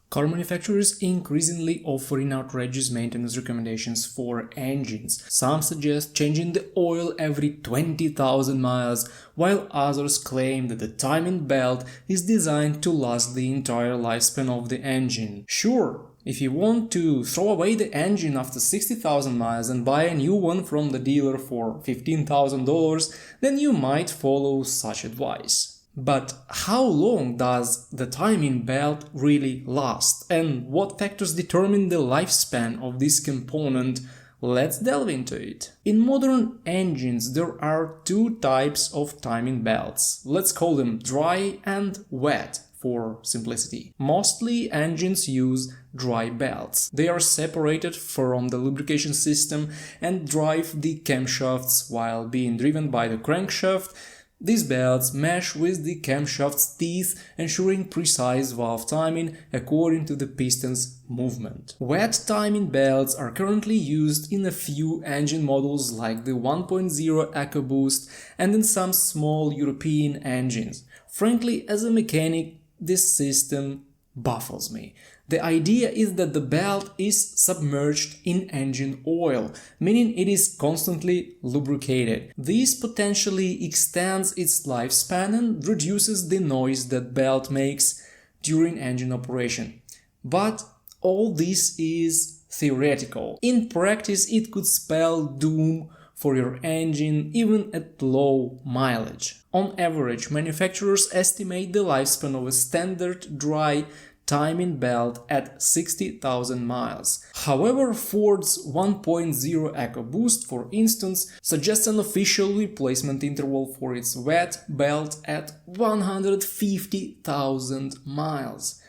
Car manufacturers increasingly offering outrageous maintenance recommendations for engines. Some suggest changing the oil every 20,000 miles, while others claim that the timing belt is designed to last the entire lifespan of the engine. Sure, if you want to throw away the engine after 60,000 miles and buy a new one from the dealer for $15,000, then you might follow such advice. But how long does the timing belt really last, and what factors determine the lifespan of this component? Let's delve into it. In modern engines there are two types of timing belts. Let's call them dry and wet for simplicity. Mostly engines use dry belts. They are separated from the lubrication system and drive the camshafts while being driven by the crankshaft. These belts mesh with the camshaft's teeth, ensuring precise valve timing according to the piston's movement. Wet timing belts are currently used in a few engine models like the 1.0 EcoBoost and in some small European engines. Frankly, as a mechanic, this system baffles me. The idea is that the belt is submerged in engine oil, meaning it is constantly lubricated. This potentially extends its lifespan and reduces the noise that belt makes during engine operation. But all this is theoretical. In practice, it could spell doom for your engine even at low mileage. On average, manufacturers estimate the lifespan of a standard dry timing belt at 60,000 miles. However, Ford's 1.0 EcoBoost, for instance, suggests an official replacement interval for its wet belt at 150,000 miles.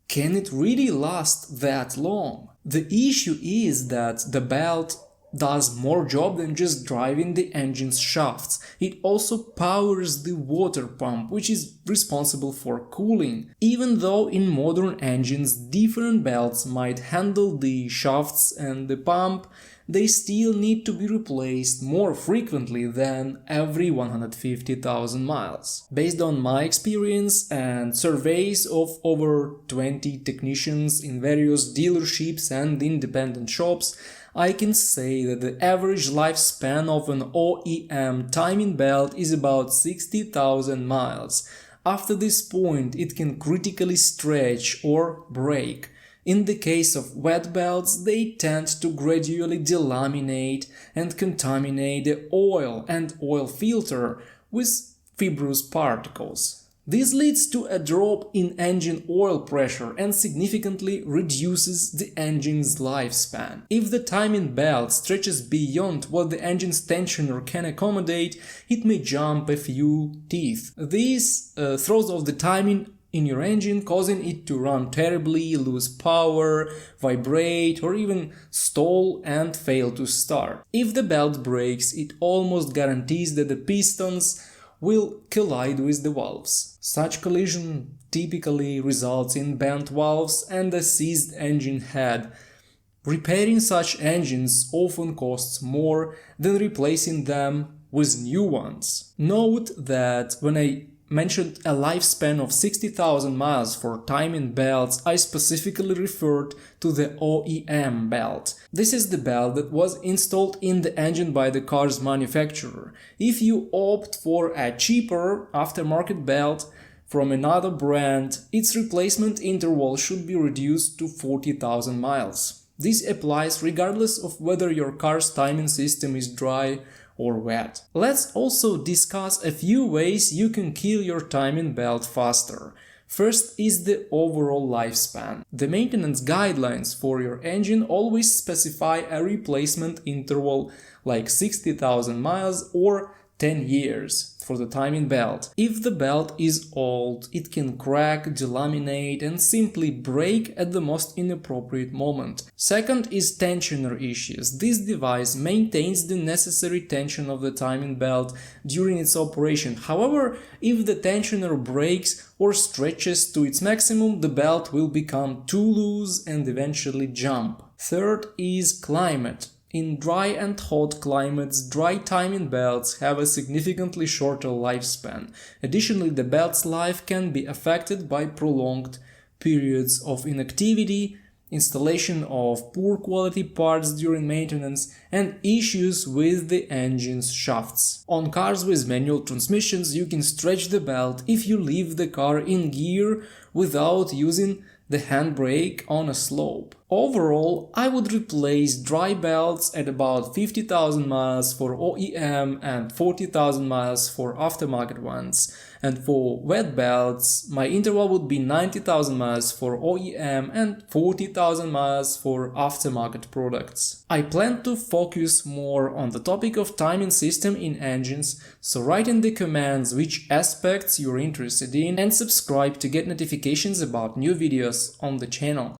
Can it really last that long? The issue is that the belt does more job than just driving the engine's shafts. It also powers the water pump, which is responsible for cooling. Even though in modern engines different belts might handle the shafts and the pump, they still need to be replaced more frequently than every 150,000 miles. Based on my experience and surveys of over 20 technicians in various dealerships and independent shops, I can say that the average lifespan of an OEM timing belt is about 60,000 miles. After this point, it can critically stretch or break. In the case of wet belts, they tend to gradually delaminate and contaminate the oil and oil filter with fibrous particles. This leads to a drop in engine oil pressure and significantly reduces the engine's lifespan. If the timing belt stretches beyond what the engine's tensioner can accommodate, it may jump a few teeth. This throws off the timing in your engine, causing it to run terribly, lose power, vibrate, or even stall and fail to start. If the belt breaks, it almost guarantees that the pistons will collide with the valves. Such collision typically results in bent valves and a seized engine head. Repairing such engines often costs more than replacing them with new ones. Note that when I mentioned a lifespan of 60,000 miles for timing belts, I specifically referred to the OEM belt. This is the belt that was installed in the engine by the car's manufacturer. If you opt for a cheaper aftermarket belt from another brand, its replacement interval should be reduced to 40,000 miles. This applies regardless of whether your car's timing system is dry or wet. Let's also discuss a few ways you can kill your timing belt faster. First is the overall lifespan. The maintenance guidelines for your engine always specify a replacement interval like 60,000 miles or 10 years for the timing belt. If the belt is old, it can crack, delaminate and simply break at the most inappropriate moment. Second is tensioner issues. This device maintains the necessary tension of the timing belt during its operation. However, if the tensioner breaks or stretches to its maximum, the belt will become too loose and eventually jump. Third is climate. In dry and hot climates, dry timing belts have a significantly shorter lifespan. Additionally, the belt's life can be affected by prolonged periods of inactivity, installation of poor quality parts during maintenance, and issues with the engine's shafts. On cars with manual transmissions, you can stretch the belt if you leave the car in gear without using the handbrake on a slope. Overall, I would replace dry belts at about 50,000 miles for OEM and 40,000 miles for aftermarket ones. And for wet belts, my interval would be 90,000 miles for OEM and 40,000 miles for aftermarket products. I plan to focus more on the topic of timing system in engines, so write in the comments which aspects you're interested in and subscribe to get notifications about new videos on the channel.